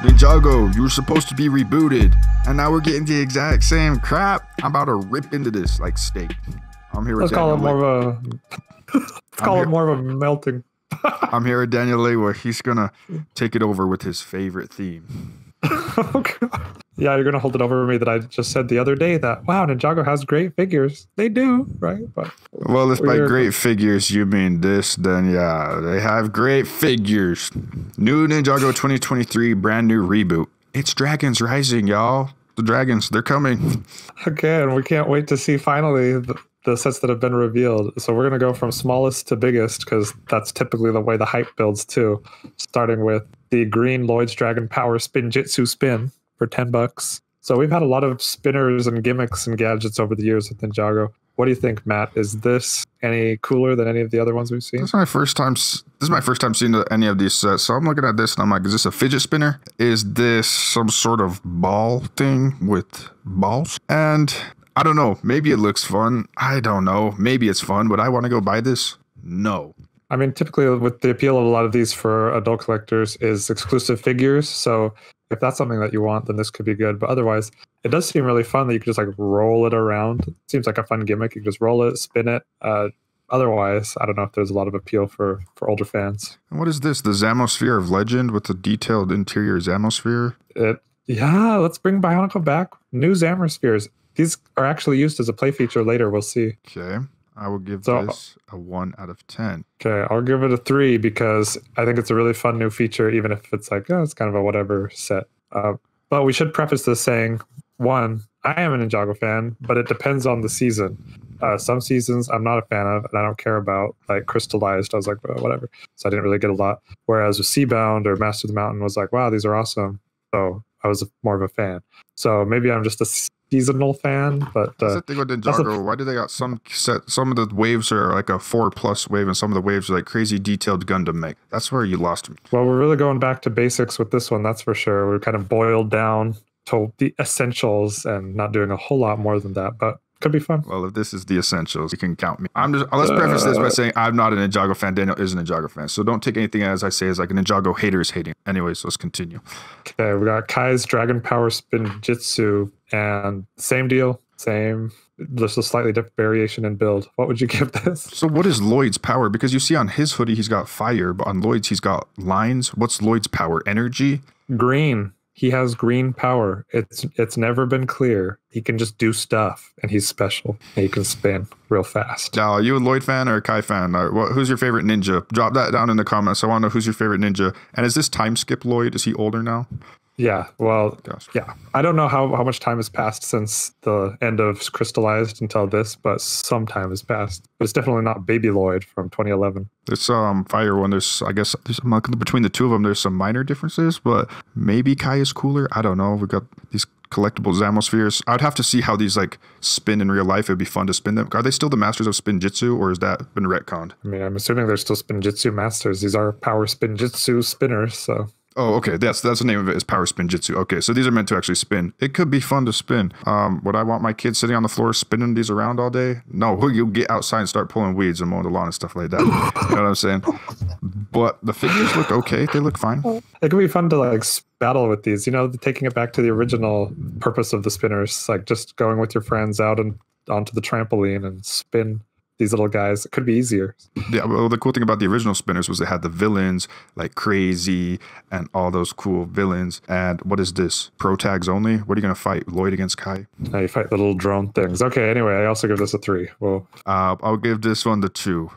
Ninjago, you were supposed to be rebooted, and now we're getting the exact same crap. I'm about to rip into this like steak. I'm here with Let's call it more of a. Let's call it more of a melting. I'm here with Danielewa. He's gonna take it over with his favorite theme. Oh, God. Yeah, you're gonna hold it over me that I just said the other day that wow, Ninjago has great figures. They do, right? But well, if by great figures you mean this, then yeah, they have great figures. New Ninjago 2023 brand new reboot. It's Dragons Rising, y'all. The dragons, they're coming. Okay, and we can't wait to see finally the sets that have been revealed. So we're gonna go from smallest to biggest because that's typically the way the hype builds too. Starting with the green Lloyd's Dragon Power Spin Jitsu Spin for $10. So we've had a lot of spinners and gimmicks and gadgets over the years with Ninjago. What do you think, Matt? Is this any cooler than any of the other ones we've seen? This is my first time seeing any of these sets. So I'm looking at this and I'm like, is this a fidget spinner? Is this some sort of ball thing with balls? And I don't know. Maybe it looks fun. I don't know. Maybe it's fun. Would I want to go buy this? No. I mean, typically with the appeal of a lot of these for adult collectors is exclusive figures. So if that's something that you want, then this could be good. But otherwise, it does seem really fun that you can just like roll it around. It seems like a fun gimmick. You can just roll it, spin it. Otherwise, I don't know if there's a lot of appeal for older fans. And what is this? The Zamosphere of Legend with the detailed interior Zamosphere? Yeah, let's bring Bionicle back. New Zamospheres. These are actually used as a play feature later. We'll see. Okay. I will give this a 1 out of 10. Okay, I'll give it a 3 because I think it's a really fun new feature, even if it's like, oh, it's kind of a whatever set. But we should preface this saying, 1, I am a Ninjago fan, but it depends on the season. Some seasons I'm not a fan of, and I don't care about, like Crystallized. I was like, well, whatever. So I didn't really get a lot. Whereas with Seabound or Master of the Mountain was like, wow, these are awesome. So I was more of a fan. So maybe I'm just a seasonal fan, but that's the thing with Ninjago. Why do they got some of the waves are like a 4+ wave and some of the waves are like crazy detailed Gundam Mech? That's where you lost me. Well, we're really going back to basics with this one, that's for sure. We're kind of boiled down to the essentials and not doing a whole lot more than that, but could be fun. Well, if this is the essentials, you can count me. Let's preface this by saying I'm not a Ninjago fan. Daniel is a Ninjago fan. So don't take anything as I say as like a Ninjago hater is hating. Anyways, let's continue. Okay, we got Kai's Dragon Power Spin Jitsu and same deal, same, just a slightly different variation in build. What would you give this? So what is Lloyd's power? Because you see on his hoodie, he's got fire, but on Lloyd's, he's got lines. What's Lloyd's power? Energy? Green. He has green power. It's never been clear. He can just do stuff, and he's special. And he can spin real fast. Now, are you a Lloyd fan or a Kai fan? Who's your favorite ninja? Drop that down in the comments. I want to know who's your favorite ninja. And is this time skip Lloyd? Is he older now? Yeah, well, Gosh. Yeah. I don't know how much time has passed since the end of Crystallized until this, but some time has passed. But it's definitely not Baby Lloyd from 2011. There's some fire one. I guess between the two of them, there's some minor differences, but maybe Kai is cooler. I don't know. We've got these collectible Zamospheres. I'd have to see how these like spin in real life. It'd be fun to spin them. Are they still the masters of spin jitsu, or has that been retconned? I mean, I'm assuming they're still spin jitsu masters. These are power spin jitsu spinners, so. Oh, okay. That's the name of it, is Power Spin Jitsu. Okay, so these are meant to actually spin. It could be fun to spin. Would I want my kids sitting on the floor spinning these around all day? No, you'll get outside and start pulling weeds and mowing the lawn and stuff like that. You know what I'm saying? But the figures look okay. They look fine. It could be fun to like battle with these, taking it back to the original purpose of the spinners, like just going with your friends out and onto the trampoline and spin these little guys. It could be easier. Yeah, well, the cool thing about the original spinners was they had the villains like Crazy and all those cool villains. And what is this? Pro tags only? What are you going to fight? Lloyd against Kai? Now you fight the little drone things. Okay, anyway, I also give this a 3. Well, I'll give this one the 2.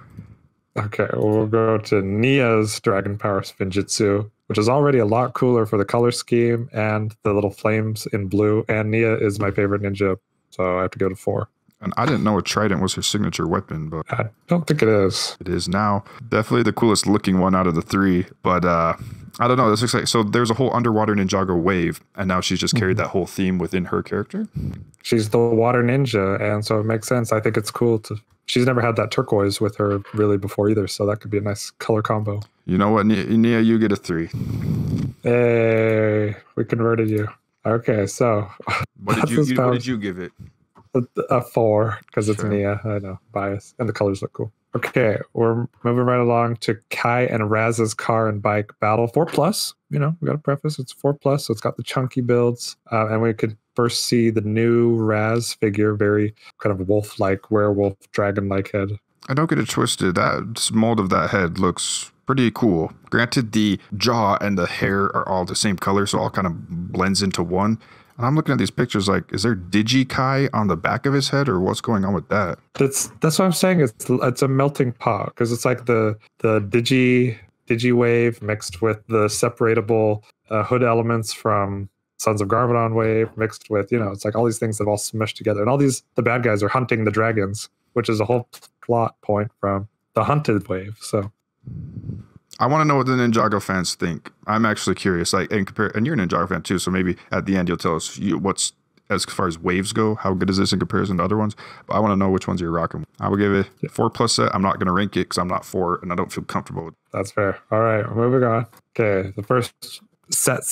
Okay, we'll go to Nia's Dragon Power Spin Jitsu, which is already a lot cooler for the color scheme and the little flames in blue. And Nia is my favorite ninja, so I have to go to 4. And I didn't know a trident was her signature weapon, but I don't think it is. It is now. Definitely the coolest looking one out of the 3. But I don't know. This looks like, so there's a whole underwater Ninjago wave, and now she's just carried that whole theme within her character. She's the water ninja, and so it makes sense. I think it's cool to. She's never had that turquoise with her really before either, so that could be a nice color combo. You know what, Nia, you get a 3. Hey, we converted you. Okay, so what did you give it? A 4 because it's Nia. I know, bias, and the colors look cool. Okay, we're moving right along to Kai and Raz's car and bike battle. 4+, we got to preface, it's 4+, so it's got the chunky builds. And we could first see the new Raz figure, very kind of wolf-like, werewolf, dragon-like head. I don't get it twisted. That mold of that head looks pretty cool. Granted, the jaw and the hair are all the same color, so it all kind of blends into one. And I'm looking at these pictures like, is there Digi-Kai on the back of his head, or what's going on with that? That's what I'm saying. It's a melting pot, because it's like the Digi-Wave mixed with the separatable hood elements from Sons of Garmadon wave mixed with, it's like all these things that have all smushed together. And all the bad guys are hunting the dragons, which is a whole plot point from the Hunted wave. So I want to know what the Ninjago fans think. I'm actually curious. Like, and you're a Ninjago fan too, so maybe at the end you'll tell us what's, as far as waves go, how good is this in comparison to other ones? But I want to know which ones you're rocking. I will give it 4+ set. I'm not going to rank it because I'm not 4 and I don't feel comfortable with it. That's fair. All right, moving on. Okay, the first set,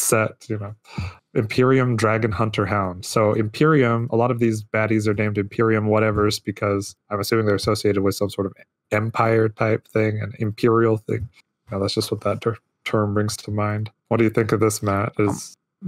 Imperium Dragon Hunter Hound. So Imperium, a lot of these baddies are named Imperium whatevers because I'm assuming they're associated with some sort of empire type thing, an imperial thing. That's just what that term brings to mind. What do you think of this, Matt?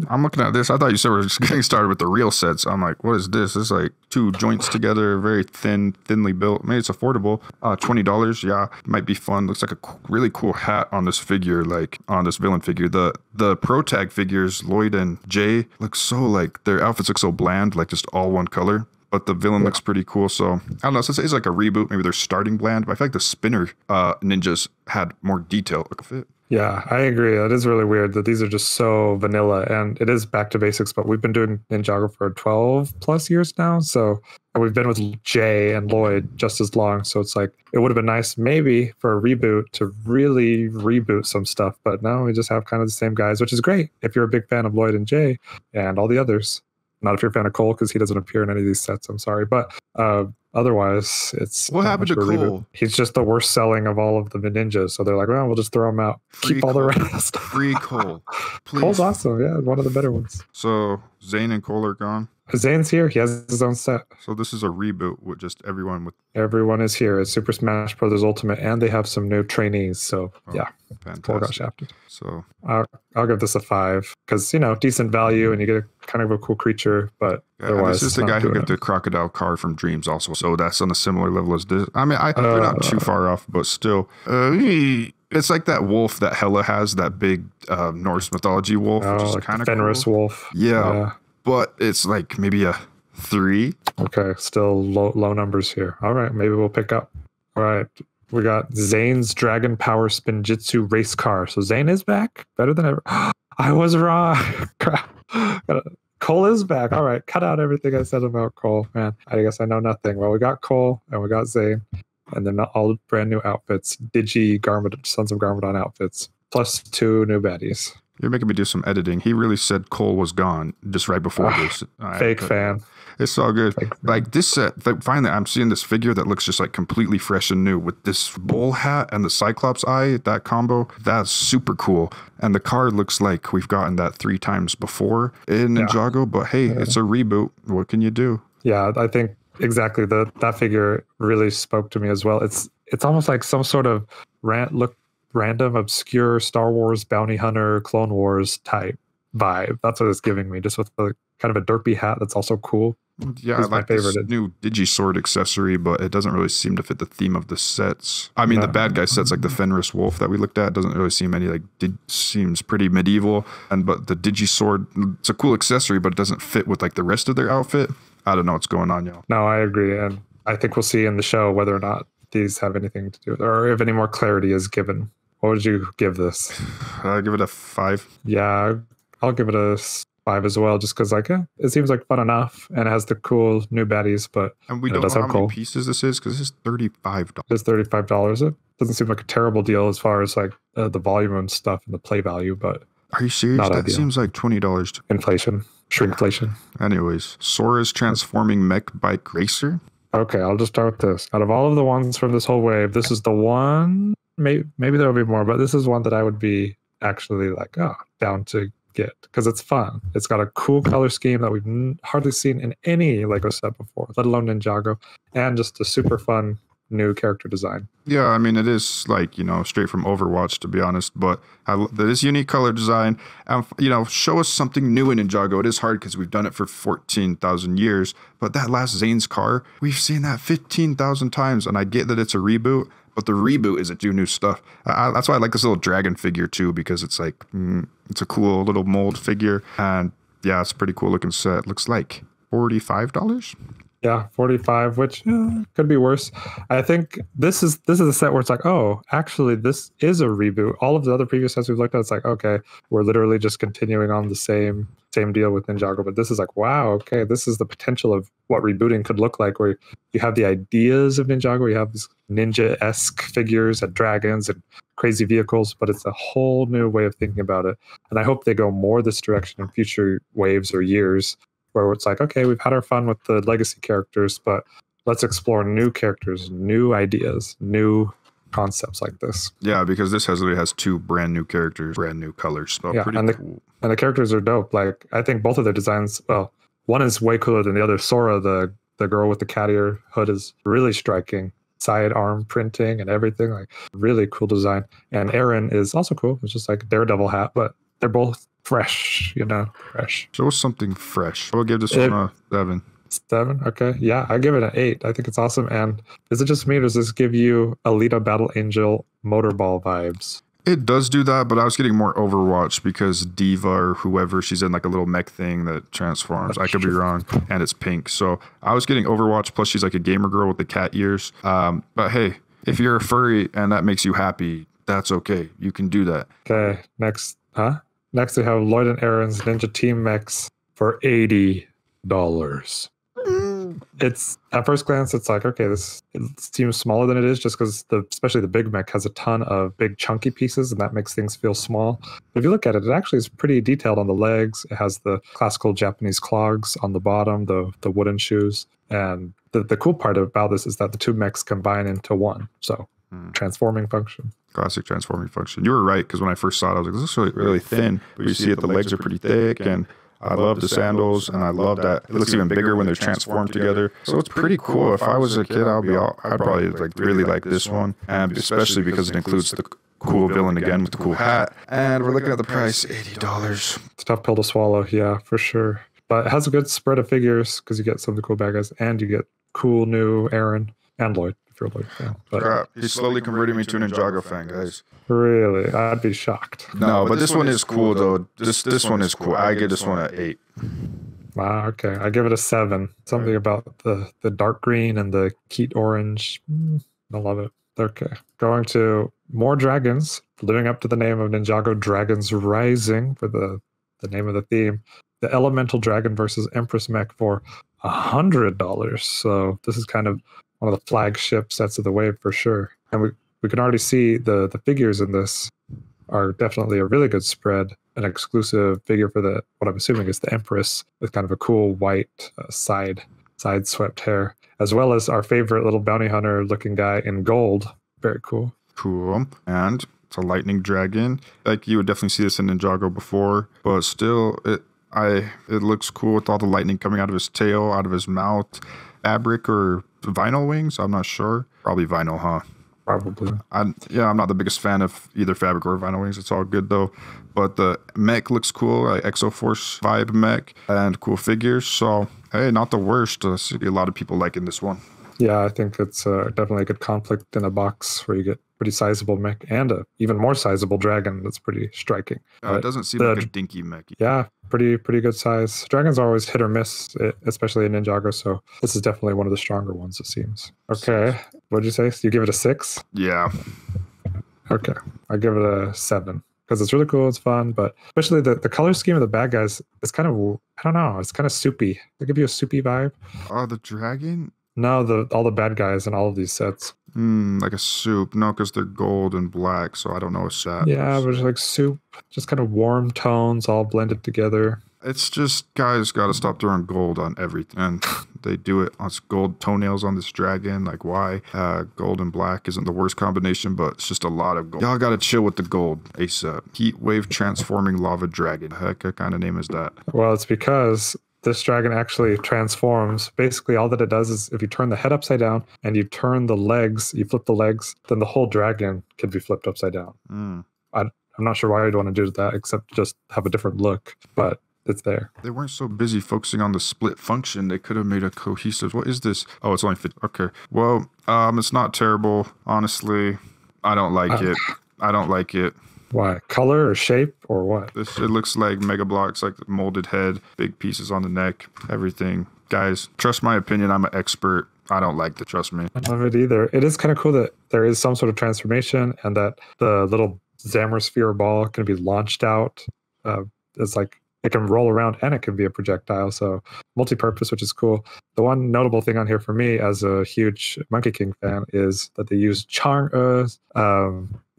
I'm looking at this. I thought you said we were just getting started with the real sets. I'm like, what is this? It's like 2 joints together, very thinly built. Maybe it's affordable. $20. Yeah, might be fun. Looks like a really cool hat on this figure, like on this villain figure. The pro tag figures, Lloyd and Jay, look so like their outfits look so bland, like just all one color. But the villain looks pretty cool. So I don't know. So it's like a reboot. Maybe they're starting bland. But I feel like the spinner ninjas had more detail. Look at it. Yeah, I agree. That is really weird that these are just so vanilla, and it is back to basics, but we've been doing Ninjago for 12+ years now. So we've been with Jay and Lloyd just as long. So it's like, it would have been nice maybe for a reboot to really reboot some stuff. But now we just have kind of the same guys, which is great if you're a big fan of Lloyd and Jay and all the others. Not if you're a fan of Cole, because he doesn't appear in any of these sets. I'm sorry. But otherwise, it's... What happened to Cole? Reboot. He's just the worst selling of all of the ninjas. So they're like, well, we'll just throw him out. Keep all the rest. Free Cole. Please. Cole's awesome. Yeah, one of the better ones. So Zane and Cole are gone? Zane's here. He has his own set. So this is a reboot with just everyone with... Everyone is here. It's Super Smash Bros. Ultimate, and they have some new trainees. So, yeah. Fantastic. Cole got shafted. So I'll give this a 5 because, decent value and you get a kind of a cool creature, but otherwise... This is the guy who got the crocodile card from Dreams also. So that's on a similar level as this. I mean, they're not too far off, but still... it's like that wolf that Hela has, that big Norse mythology wolf, which is like kind of Fenris cool. wolf. Yeah. But it's like maybe a 3. Okay, still low numbers here. All right, maybe we'll pick up. All right, we got Zane's Dragon Power Spinjitzu race car. So Zane is back, better than ever. I was wrong. Crap. Cole is back. All right, cut out everything I said about Cole, man. I guess I know nothing. Well, we got Cole and we got Zane, and they're not all brand new outfits. Sons of Garmadon outfits, plus 2 new baddies. You're making me do some editing. He really said Cole was gone just right before this. Fake fan. It's all good. Like this set, finally, I'm seeing this figure that looks just like completely fresh and new with this bull hat and the Cyclops eye, that combo. That's super cool. And the card looks like we've gotten that 3 times before in Ninjago, but hey, it's a reboot. What can you do? Yeah, I think exactly. That figure really spoke to me as well. It's almost like some sort of random, obscure Star Wars bounty hunter, Clone Wars type vibe. That's what it's giving me, just with the kind of a derpy hat that's also cool. Yeah, I like this new Digi-Sword accessory, but it doesn't really seem to fit the theme of the sets. I mean, the bad guy sets, like the Fenris Wolf that we looked at, doesn't really seem seems pretty medieval. But the Digi-Sword, it's a cool accessory, but it doesn't fit with like the rest of their outfit. I don't know what's going on, y'all. No, I agree. And I think we'll see in the show whether or not these have anything to do with it, or if any more clarity is given. What would you give this? I'll give it a 5. Yeah, I'll give it a 5 as well, just because it seems like fun enough, and it has the cool new baddies, but and we don't know how many pieces this is, because this is $35. It's $35. It doesn't seem like a terrible deal as far as like the volume and stuff and the play value, but are you serious? That seems like $20. Inflation, shrinkflation. Anyways, Sora's transforming mech bike racer. Okay, I'll just start with this. Out of all of the ones from this whole wave, this is the one. Maybe there'll be more, but this is one that I would be actually like, down to get, because it's fun. It's got a cool color scheme that we've hardly seen in any LEGO set before, let alone Ninjago, and just a super fun new character design. Yeah, I mean, it is like, straight from Overwatch, to be honest, but that is unique color design. And, show us something new in Ninjago. It is hard because we've done it for 14,000 years, but that last Zane's car, we've seen that 15,000 times, and I get that it's a reboot, but the reboot isn't do new stuff. That's why I like this little dragon figure too, because it's like, it's a cool little mold figure, and yeah, it's a pretty cool looking set. Looks like $45. Yeah, 45, which could be worse. I think this is a set where it's like, oh, actually, this is a reboot. All of the other previous sets we've looked at, it's like, okay, we're literally just continuing on the same deal with Ninjago. But this is like, wow, okay, this is the potential of what rebooting could look like, where you have the ideas of Ninjago, you have these ninja-esque figures and dragons and crazy vehicles, but it's a whole new way of thinking about it. And I hope they go more this direction in future waves or years, where it's like, okay, we've had our fun with the legacy characters, but let's explore new characters, new ideas, new concepts like this. Yeah, because this literally has 2 brand new characters, brand new colors. So yeah, pretty cool. And the characters are dope. Like, I think both of their designs, well, one is way cooler than the other. Sora, the girl with the cat ear hood, is really striking. Side arm printing and everything, like really cool design. And Aaron is also cool. It's just like a Daredevil hat, but they're both fresh, fresh. Show us something fresh. I'll give this one a 7. 7? Okay. Yeah, I give it an 8. I think it's awesome. And is it just me, or does this give you Alita Battle Angel Motorball vibes? It does do that, but I was getting more Overwatch because Diva or whoever, she's in like a little mech thing that transforms. I could be wrong. And it's pink. So I was getting Overwatch, plus she's like a gamer girl with the cat ears. But hey, if you're a furry and that makes you happy, that's okay. You can do that. Okay. Next we have Lloyd and Aaron's Ninja Team Mechs for $80. It's at first glance, it's like, okay, it seems smaller than it is, just because especially the big mech has a ton of big chunky pieces, and that makes things feel small. But if you look at it, it actually is pretty detailed on the legs. It has the classical Japanese clogs on the bottom, the wooden shoes, and the cool part about this is that the 2 mechs combine into one. So transforming function. Classic transforming function. You were right, because when I first saw it, I was like, this is really thin. But you see it, the legs are pretty thick, and I love the sandals, and I love that it looks even bigger when they're transformed together. So it's pretty cool. If I was a kid, I'd probably really like this one, and especially because it includes the cool villain again with the cool hat. And we're looking at the price, $80. It's a tough pill to swallow, yeah, for sure. But it has a good spread of figures because you get some of the cool bad guys, and you get cool new Aaron and Lloyd. Fan. But crap, he's slowly converting me to a Ninjago fan, guys. Really? I'd be shocked. No, but this one is cool, though. This one is cool. I give this one an 8. Wow, okay. I give it a 7. Something about the dark green and the Keat orange. I love it. Okay. Going to more dragons, living up to the name of Ninjago Dragons Rising for the name of the theme. The Elemental Dragon versus Empress Mech for $100. So this is kind of one of the flagship sets of the wave for sure. And we can already see the figures in this are definitely a really good spread. An exclusive figure for what I'm assuming is the Empress, with kind of a cool white side swept hair, as well as our favorite little bounty hunter looking guy in gold. Very cool. Cool. And it's a lightning dragon. Like, you would definitely see this in Ninjago before, but still it looks cool with all the lightning coming out of his tail, out of his mouth. Fabric or vinyl wings? I'm not sure. Probably vinyl, huh? Probably. I'm not the biggest fan of either fabric or vinyl wings. It's all good though. But the mech looks cool, like Exoforce vibe mech, and cool figures. So hey, not the worst. I see a lot of people liking this one. Yeah, I think it's definitely a good conflict in a box where you get pretty sizable mech and a even more sizable dragon that's pretty striking. It doesn't seem like a dinky mech. Yeah, pretty good size. Dragons are always hit or miss, especially in Ninjago, so this is definitely one of the stronger ones, it seems. Okay, what'd you say? So you give it a 6? Yeah. Okay, I give it a 7. Because it's really cool, it's fun, but especially the color scheme of the bad guys is kind of, I don't know, it's kind of soupy. They give you a soupy vibe. Oh, the dragon? No, all the bad guys in all of these sets. Like a soup. No, because they're gold and black, so I don't know what's that. Yeah, but it's like soup, just kind of warm tones all blended together. It's just, guys got to stop throwing gold on everything. And they do it on gold toenails on this dragon. Like, why? Gold and black isn't the worst combination, but it's just a lot of gold. Y'all got to chill with the gold ASAP. Heat wave transforming lava dragon. Heck, what kind of name is that? Well, it's because this dragon actually transforms. Basically, all that it does is if you turn the head upside down and you turn the legs, you flip the legs, then the whole dragon can be flipped upside down. I'm not sure why you'd want to do that, except just have a different look, but it's there. They weren't so busy focusing on the split function. They could have made a cohesive. What is this? Oh, it's only 50. Okay. Well, it's not terrible. Honestly, I don't like it. I don't like it. Why? Color or shape or what? It looks like Mega Bloks, like the molded head, big pieces on the neck, everything. Guys, trust my opinion. I'm an expert. I don't like it. Trust me. I don't love it either. It is kind of cool that there is some sort of transformation and that the little Zammer sphere ball can be launched out. It's like it can roll around and it can be a projectile. So multi-purpose, which is cool. The one notable thing on here for me as a huge Monkey King fan is that they used Chang'e's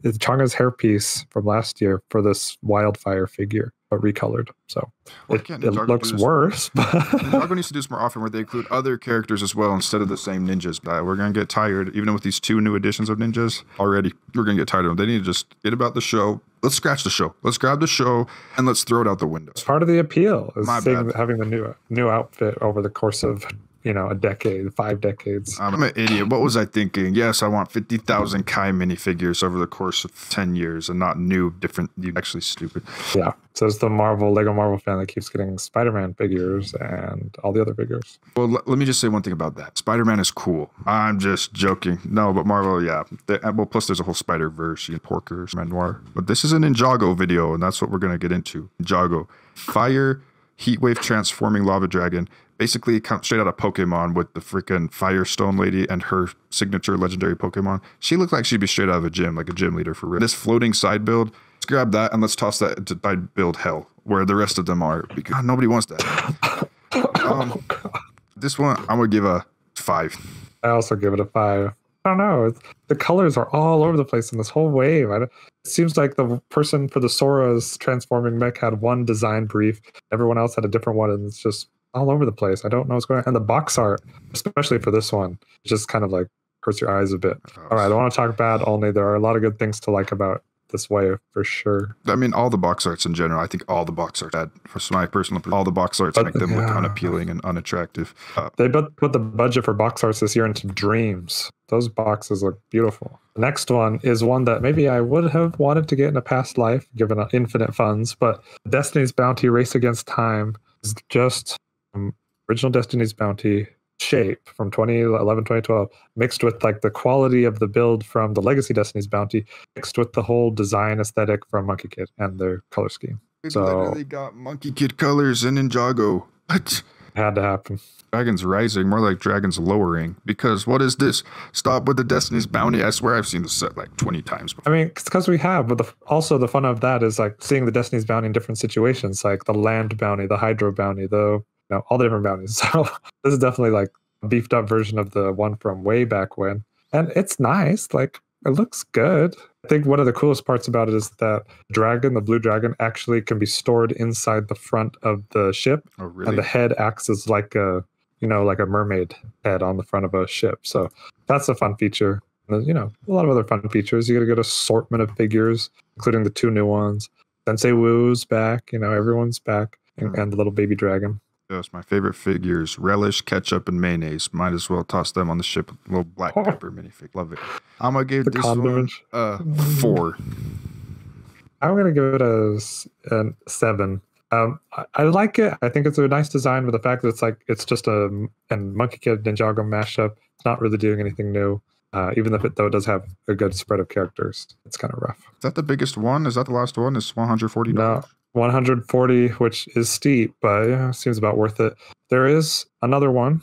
hairpiece from last year for this wildfire figure, but recolored. So it looks worse. But Ninjago needs to do this more often where they include other characters as well instead of the same ninjas. We're going to get tired, even with these 2 new editions of ninjas already. We're going to get tired of them. They need to just get about the show. Let's scratch the show. Let's grab the show and let's throw it out the window. It's part of the appeal is having the new outfit over the course of a decade, 5 decades. I'm an idiot. What was I thinking? Yes, I want 50,000 Kai minifigures over the course of 10 years and not new, different. You're actually stupid. Yeah. So it's the Lego Marvel fan that keeps getting Spider-Man figures and all the other figures. Well, let me just say one thing about that. Spider-Man is cool. I'm just joking. No, but Marvel, yeah. Well, plus there's a whole Spider-Verse, Porkers, Manoir. But this is an Ninjago video, and that's what we're going to get into. Ninjago. Fire, Heatwave transforming lava dragon. Basically, it comes straight out of Pokemon with the freaking Firestone lady and her signature legendary Pokemon. She looked like she'd be straight out of a gym, like a gym leader for real. This floating side build, let's grab that and let's toss that into side build hell, where the rest of them are, because nobody wants that. This one, I'm going to give a 5. I also give it a 5. I don't know. The colors are all over the place in this whole wave. It seems like the person for the Sora's transforming mech had one design brief. Everyone else had a different one, and it's just all over the place. I don't know what's going on. And the box art, especially for this one, just kind of like hurts your eyes a bit. All right, I don't want to talk bad only. There are a lot of good things to like about this wave for sure. I mean, all the box arts in general, I think all the box art, for my personal opinion, all the box arts make them look unappealing and unattractive. They put the budget for box arts this year into Dreams. Those boxes look beautiful. The next one is one that maybe I would have wanted to get in a past life, given infinite funds, but Destiny's Bounty Race Against Time is just original Destiny's Bounty shape from 2011, 2012, mixed with like the quality of the build from the Legacy Destiny's Bounty, mixed with the whole design aesthetic from Monkey Kid and their color scheme. We literally got Monkey Kid colors in Ninjago. What? Had to happen. Dragons rising, more like dragons lowering. Because what is this? Stop with the Destiny's Bounty. I swear I've seen this set like 20 times before. I mean, it's because we have, but also the fun of that is like seeing the Destiny's Bounty in different situations, like the land bounty, the hydro bounty, all the different bounties. So this is definitely like a beefed up version of the one from way back when. And it's nice. Like, it looks good. I think one of the coolest parts about it is that dragon, the blue dragon, actually can be stored inside the front of the ship. Oh, really? And the head acts as like a mermaid head on the front of a ship. So that's a fun feature. And there's, a lot of other fun features. You get a good assortment of figures, including the 2 new ones. Sensei Wu's back. Everyone's back. And the little baby dragon. Yes, my favorite figures: relish, ketchup, and mayonnaise. Might as well toss them on the ship with a little black pepper minifig. Love it. I'm gonna give this one a 4. I'm gonna give it a 7. I like it. I think it's a nice design, but the fact that it's just a Monkey Kid Ninjago mashup. It's not really doing anything new. Even if it does have a good spread of characters, it's kind of rough. Is that the biggest one? Is that the last one? It's $140. No. 140, which is steep, but seems about worth it. There is another one,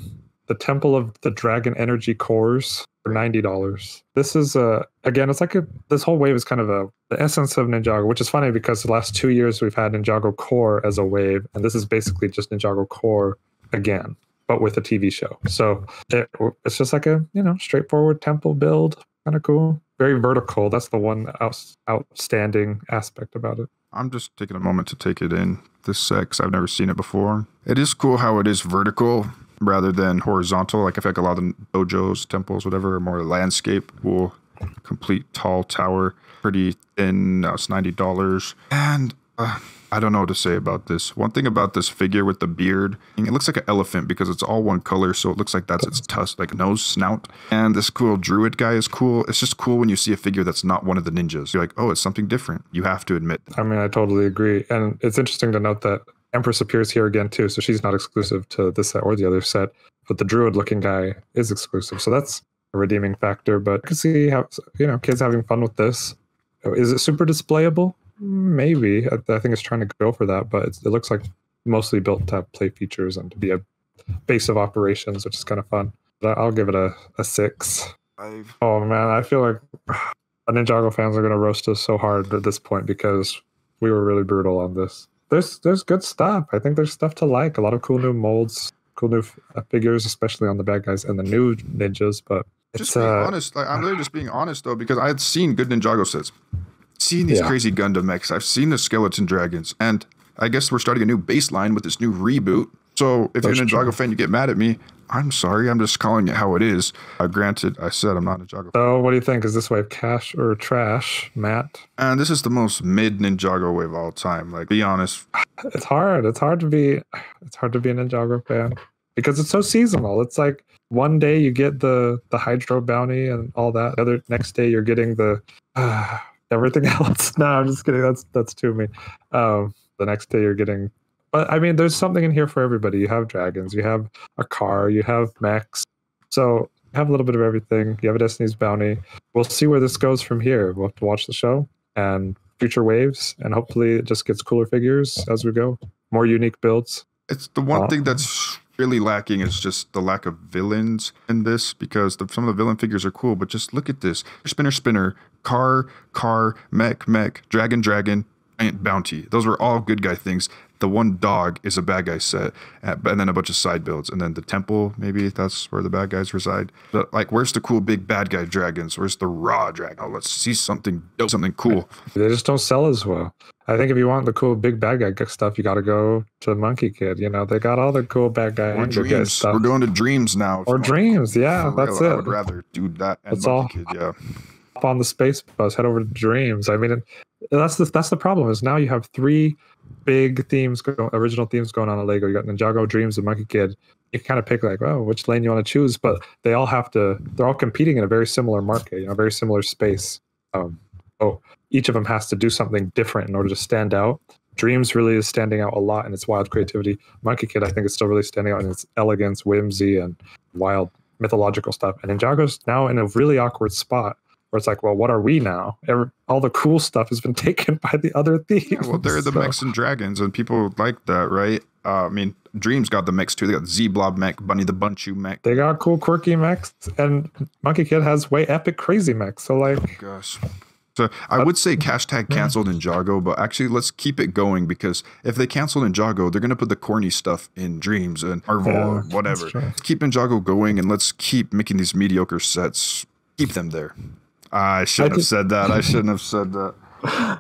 the Temple of the Dragon Energy Cores, for $90. This is again, it's like this whole wave is kind of the essence of Ninjago, which is funny because the last 2 years we've had Ninjago Core as a wave, and this is basically just Ninjago Core again, but with a TV show. So it's just like a straightforward temple build, kind of cool, very vertical. That's the one outstanding aspect about it. I'm just taking a moment to take it in, this set, because I've never seen it before. It is cool how it is vertical rather than horizontal. Like, I feel like a lot of dojos, temples, whatever, are more landscape. Cool, complete tall tower, pretty thin. It's $90. And I don't know what to say about this. One thing about this figure with the beard, it looks like an elephant because it's all one color, so it looks like that's its tusk, like nose, snout. And this cool druid guy is cool. It's just cool when you see a figure that's not one of the ninjas. You're like, oh, it's something different. You have to admit. I mean, I totally agree. And it's interesting to note that Empress appears here again too, so she's not exclusive to this set or the other set, but the druid-looking guy is exclusive. So that's a redeeming factor, but I can see how, kids having fun with this. Is it super displayable? Maybe. I think it's trying to go for that, but it looks like mostly built to have play features and to be a base of operations, which is kind of fun. But I'll give it a 6. Oh man, I feel like Ninjago fans are going to roast us so hard at this point because we were really brutal on this. There's good stuff. I think there's stuff to like. A lot of cool new molds, cool new figures, especially on the bad guys and the new ninjas. But just being honest, I'm really just being honest though, because I had seen good Ninjago sets. Seen these crazy Gundam mechs. I've seen the skeleton dragons, and I guess we're starting a new baseline with this new reboot. So if you're a Ninjago fan, you get mad at me. I'm sorry. I'm just calling it how it is. Granted, I said I'm not a Ninjago fan. So what do you think? Is this wave cash or trash, Matt? And this is the most mid Ninjago wave of all time. Like, be honest. It's hard. It's hard to be a Ninjago fan because it's so seasonal. It's like one day you get the Hydro bounty and all that. The other next day you're getting the everything else. No, I'm just kidding. That's too mean. The next day you're getting, but I mean, there's something in here for everybody. You have dragons, you have a car, you have mechs. So you have a little bit of everything. You have a Destiny's Bounty. We'll see where this goes from here. We'll have to watch the show and future waves, and hopefully it just gets cooler figures as we go. More unique builds. It's the one thing that's really lacking is just the lack of villains in this, because some of the villain figures are cool, but just look at this. Spinner, car, mech, dragon, and bounty. Those were all good guy things. The one dog is a bad guy set, and then a bunch of side builds, and then the temple, maybe that's where the bad guys reside. But like, where's the cool big bad guy dragons? Where's the raw dragon? Oh, let's see something dope, something cool. They just don't sell as well. I think if you want the cool big bad guy stuff, you got to go to Monkey Kid. They got all the cool bad guy and good guy stuff. We're going to Dreams now. Or Dreams, yeah, that's it. I would rather do that and Monkey Kid, yeah. Hop on the space bus, head over to Dreams. I mean, that's the problem is now you have 3 big themes, original themes going on at LEGO. You got Ninjago, Dreams, and Monkey Kid. You can kind of pick like, oh, which lane you want to choose, but they're all competing in a very similar market, very similar space. Each of them has to do something different in order to stand out. Dreams really is standing out a lot in its wild creativity. Monkey Kid, I think, is still really standing out in its elegance, whimsy, and wild mythological stuff. And Ninjago's now in a really awkward spot where it's like, well, what are we now? All the cool stuff has been taken by the other themes. Yeah, well, they're the mechs and dragons, and people like that, right? I mean, Dreams got the mechs too. They got Z-Blob mech, Bunny the Bunchu mech. They got cool, quirky mechs, and Monkey Kid has way epic, crazy mechs. So like, oh, gosh. So I would say hashtag canceled Ninjago, but actually let's keep it going, because if they cancel Ninjago, they're going to put the corny stuff in Dreams and Marvel or whatever. Let's keep Ninjago going, and let's keep making these mediocre sets. Keep them there. I shouldn't have said that.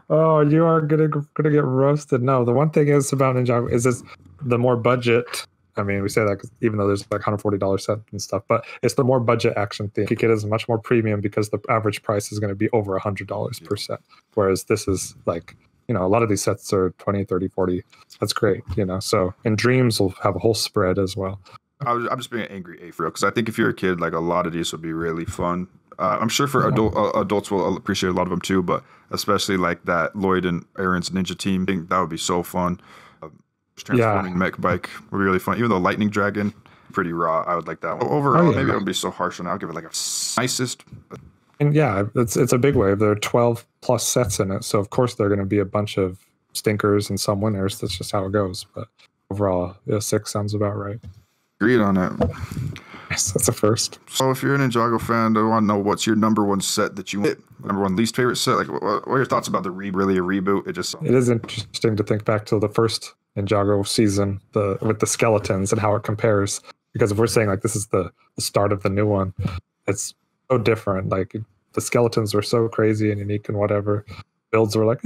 Oh, you are gonna get roasted. No, the one thing is about Ninjago is it's the more budget. I mean, we say that because even though there's like $140 set and stuff, but it's the more budget action theme. Kid is much more premium because the average price is going to be over $100 per set. Whereas this is like, a lot of these sets are 20, 30, 40. That's great, So, and Dreams will have a whole spread as well. I'm just being angry, for real, because I think if you're a kid, like a lot of these would be really fun. I'm sure for adults will appreciate a lot of them too, but especially like that Lloyd and Aaron's Ninja Team thing, that would be so fun. Transforming mech bike would be really fun. Even though Lightning Dragon, pretty raw, I would like that one. Overall, maybe I would be so harsh on it. I'll give it like a nicest. And yeah, it's a big wave. There are 12 plus sets in it, so of course there are going to be a bunch of stinkers and some winners. That's just how it goes. But overall, 6 sounds about right. Agreed on it. Yes, that's a first. So if you're an Ninjago fan, I want to know what's your number one set that you hit. Number one least favorite set. Like, what are your thoughts about the really a reboot? It is interesting to think back to the first Ninjago season, with the skeletons and how it compares. Because if we're saying like this is the start of the new one, it's so different. Like the skeletons were so crazy and unique and whatever. Builds were like,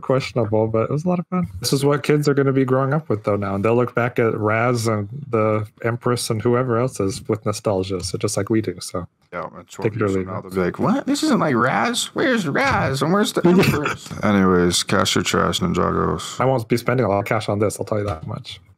questionable, but it was a lot of fun. This is what kids are going to be growing up with though now, and they'll look back at Raz and the Empress and whoever else is with nostalgia. So just like we do. So Yeah, and Take it or leave now it. they'll be like, what? This isn't like Raz? Where's Raz? And where's the Empress? Anyways, cash your trash, Ninjagos. I won't be spending a lot of cash on this. I'll tell you that much.